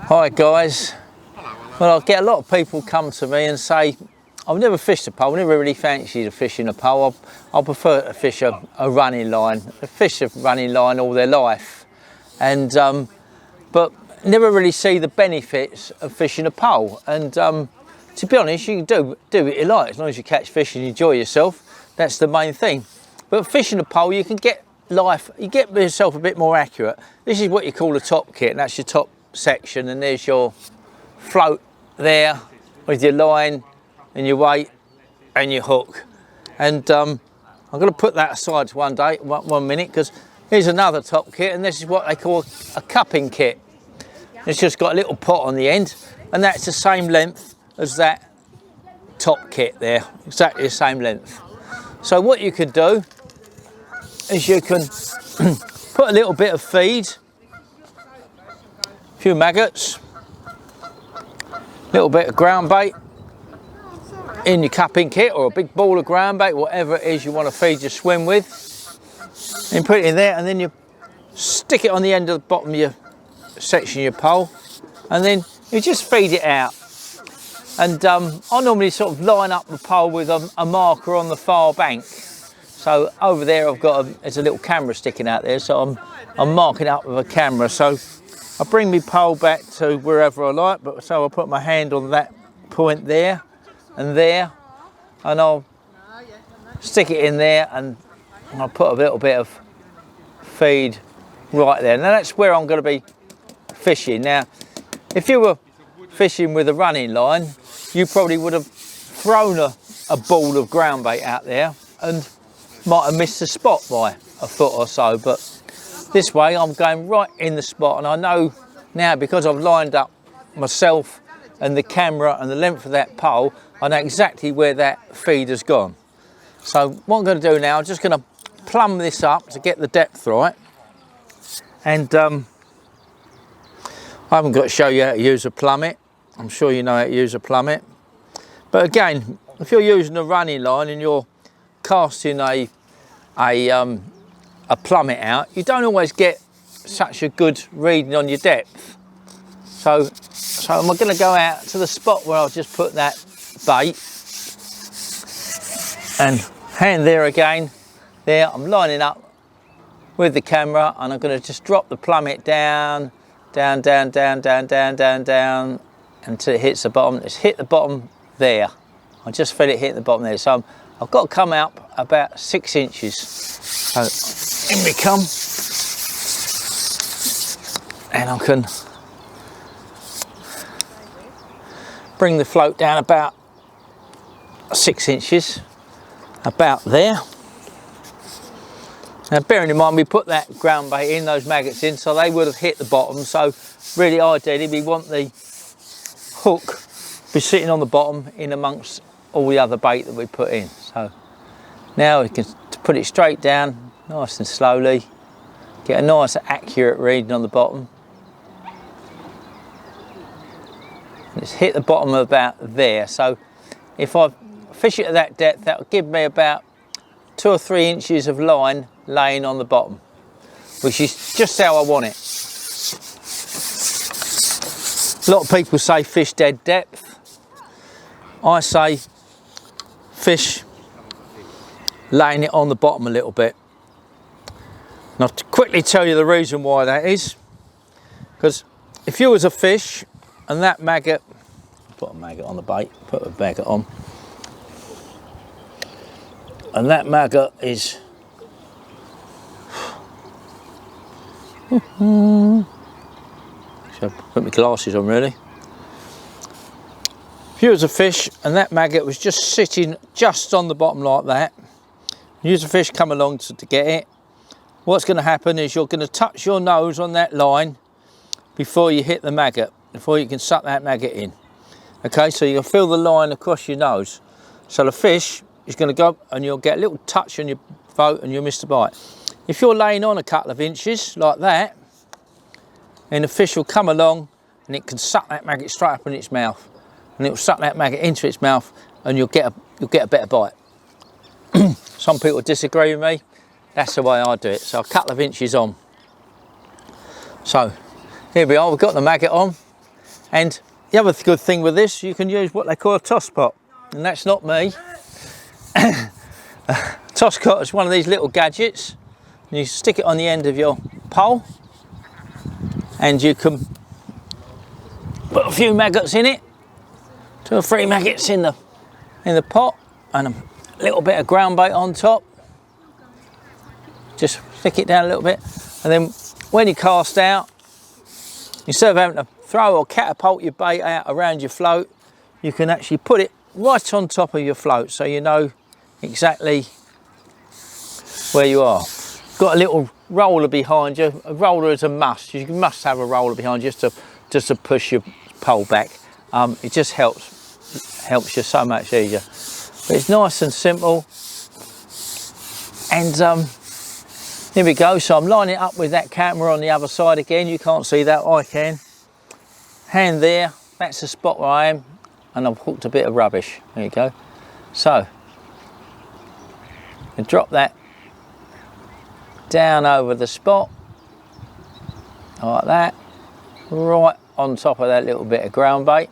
Hi guys. Well, I get a lot of people come to me and say, I've never fished a pole, never really fancied fishing a pole. I prefer to fish a running line. I fish a running line all their life, and but never really see the benefits of fishing a pole. And to be honest, you can do what you like as long as you catch fish and enjoy yourself. That's the main thing. But fishing a pole, you can get you get yourself a bit more accurate. This is what you call a top kit, and that's your top section, and there's your float there with your line and your weight and your hook. And I'm going to put that aside one minute, because here's another top kit, and this is what they call a cupping kit. It's just got a little pot on the end, and that's the same length as that top kit there, exactly the same length. So what you can do is you can put a little bit of feed, a few maggots, a little bit of ground bait in your cupping kit, or a big ball of ground bait, whatever it is you want to feed your swim with, and put it in there, and then you stick it on the end of the bottom of your section of your pole, and then you just feed it out. And I normally sort of line up the pole with a marker on the far bank. So over there I've got there's a little camera sticking out there, so I'm marking up with a camera. So I bring my pole back to wherever I like, but so I put my hand on that point there, and I'll stick it in there, and I'll put a little bit of feed right there. Now that's where I'm going to be fishing. Now, if you were fishing with a running line, you probably would have thrown a ball of ground bait out there and might have missed the spot by a foot or so, but this way I'm going right in the spot, and I know now, because I've lined up myself and the camera and the length of that pole, I know exactly where that feed has gone. So what I'm going to do now, I'm just going to plumb this up to get the depth right, and I haven't got to show you how to use a plummet. I'm sure you know how to use a plummet, but again, if you're using a running line and you're casting a plummet out, you don't always get such a good reading on your depth. So I'm going to go out to the spot where I've just put that bait, and hand there again. There, I'm lining up with the camera, and I'm going to just drop the plummet down, until it hits the bottom. It's hit the bottom there. I just feel it hit the bottom there. So I've got to come up about 6 inches. So in we come, and I can bring the float down about 6 inches, about there. Now bearing in mind we put that ground bait in, those maggots in, so they would have hit the bottom. So really ideally we want the hook be sitting on the bottom in amongst all the other bait that we put in. So now we can put it straight down, nice and slowly, get a nice accurate reading on the bottom. And it's hit the bottom about there. So if I fish it at that depth, that will give me about 2 or 3 inches of line laying on the bottom, which is just how I want it. A lot of people say fish dead depth. I say fish laying it on the bottom a little bit. Now to quickly tell you the reason why that is, because if you was a fish and that maggot, put a maggot on the bait, put a maggot on, and that maggot is should I put my glasses on really? If you was a fish and that maggot was just sitting just on the bottom like that, you as a fish come along to get it, what's going to happen is you're going to touch your nose on that line before you hit the maggot, before you can suck that maggot in. Okay, so you'll feel the line across your nose. So the fish is going to go, and you'll get a little touch on your boat and you'll miss the bite. If you're laying on a couple of inches like that, and the fish will come along and it can suck that maggot straight up in its mouth, and it will suck that maggot into its mouth, and you'll get a better bite. Some people disagree with me. That's the way I do it. So a couple of inches on. So here we are, we've got the maggot on. And the other good thing with this, you can use what they call a toss pot, and that's not me. Toss pot is one of these little gadgets. You stick it on the end of your pole, and you can put a few maggots in it, 2 or 3 maggots in the pot, and a little bit of ground bait on top. Just stick it down a little bit, and then when you cast out, instead of having to throw or catapult your bait out around your float, you can actually put it right on top of your float, so you know exactly where you are. Got a little roller behind you. A roller is a must. You must have a roller behind you just to push your pole back. It just helps you so much easier. But it's nice and simple. And here we go. So I'm lining it up with that camera on the other side again. You can't see that, I can. Hand there, that's the spot where I am, and I've hooked a bit of rubbish. There you go. So, and drop that down over the spot, like that, right on top of that little bit of ground bait.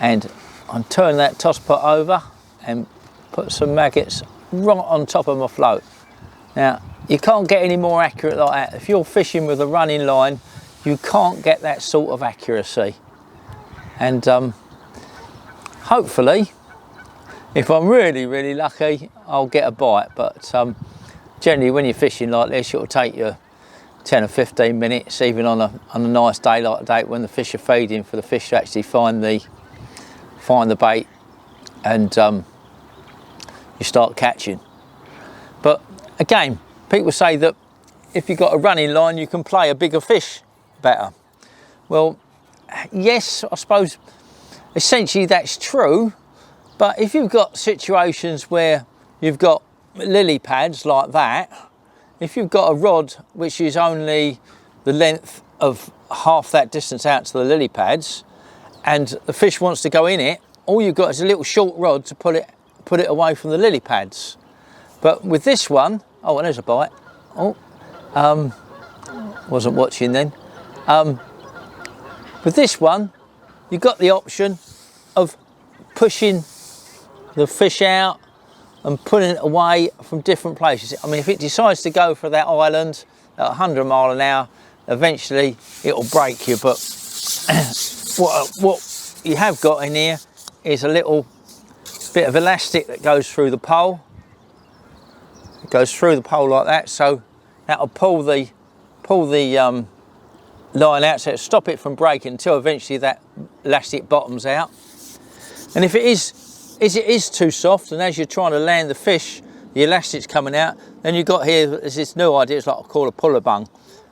And I'm turning that toss pot over and put some maggots right on top of my float. Now, you can't get any more accurate like that. If you're fishing with a running line, you can't get that sort of accuracy. And hopefully, if I'm really lucky, I'll get a bite. But generally, when you're fishing like this, it'll take you 10 or 15 minutes, even on a nice day like today, when the fish are feeding, for the fish to actually find the bait, and you start catching. But again, people say that if you've got a running line, you can play a bigger fish better. Well, yes, I suppose essentially that's true. But if you've got situations where you've got lily pads like that, if you've got a rod which is only the length of half that distance out to the lily pads, and the fish wants to go in it, all you've got is a little short rod to put it away from the lily pads. But with this one, oh, and there's a bite. Oh, wasn't watching then. With this one, you've got the option of pushing the fish out and putting it away from different places. I mean, if it decides to go for that island at 100 mile an hour, eventually it'll break you. But what you have got in here is a little bit of elastic that goes through the pole. It goes through the pole like that, so that'll pull the line out, so it'll stop it from breaking until eventually that elastic bottoms out. And if it is too soft, and as you're trying to land the fish, the elastic's coming out, then you've got here this new idea, it's like I call a puller bung,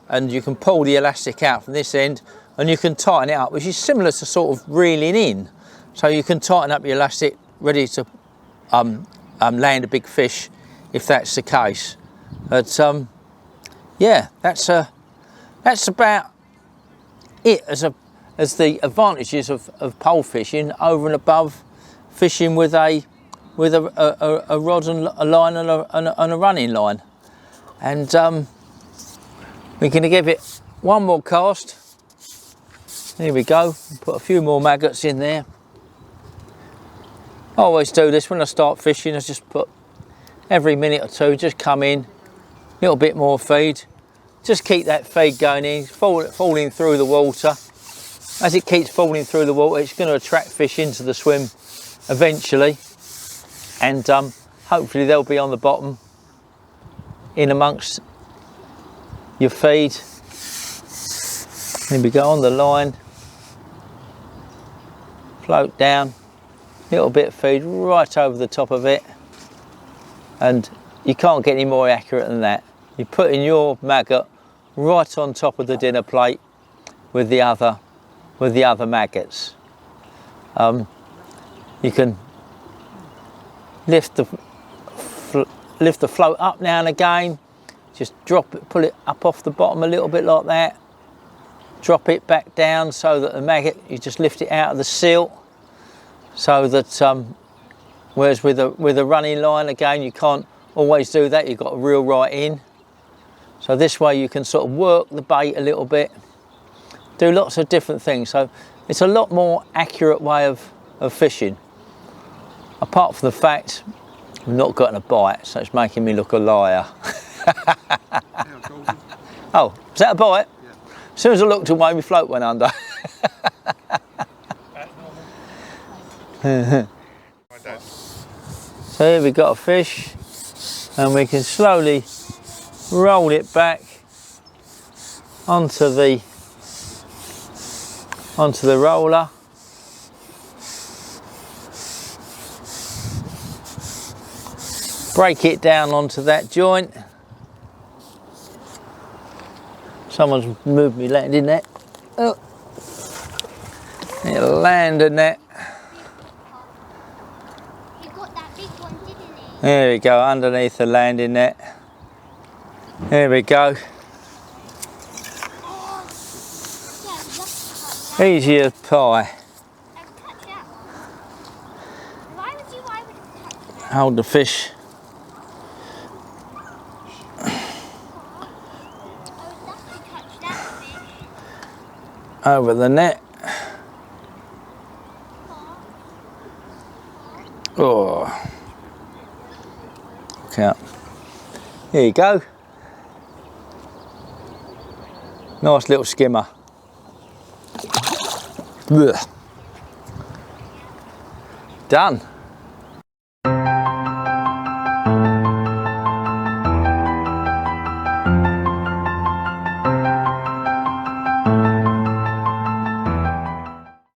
and you can pull the elastic out from this end and you can tighten it up, which is similar to sort of reeling in. So you can tighten up your elastic, ready to land a big fish if that's the case. But yeah, that's about it as the advantages of pole fishing over and above fishing with a rod and a line and a running line. And we're going to give it one more cast. Here we go. Put a few more maggots in there. I always do this when I start fishing. I just put every minute or two, just come in, a little bit more feed. Just keep that feed going in, falling through the water. As it keeps falling through the water, it's going to attract fish into the swim eventually, and hopefully they'll be on the bottom in amongst your feed. Here we go, on the line, float down, little bit of feed right over the top of it, and you can't get any more accurate than that. You're putting your maggot right on top of the dinner plate with the other maggots. You can lift the float up now and again. Just drop it, pull it up off the bottom a little bit like that. Drop it back down so that the maggot, you just lift it out of the silt, so that whereas with a running line, again, you can't always do that. You've got to reel right in. So this way you can sort of work the bait a little bit, do lots of different things. So It's a lot more accurate way of fishing. Apart from the fact I've not gotten a bite, so it's making me look a liar. Oh, is that a bite? Yeah. As soon as I looked away, my float went under. So here we've got a fish, and we can slowly roll it back onto the roller. Break it down onto that joint. Someone's moved me landing net. Oh, it landed net. You got that big one, didn't you? There we go, underneath the landing net. There we go. Easy as pie. Hold the fish. Over the net. Oh. Look out. Here you go. Nice little skimmer. Ugh. Done.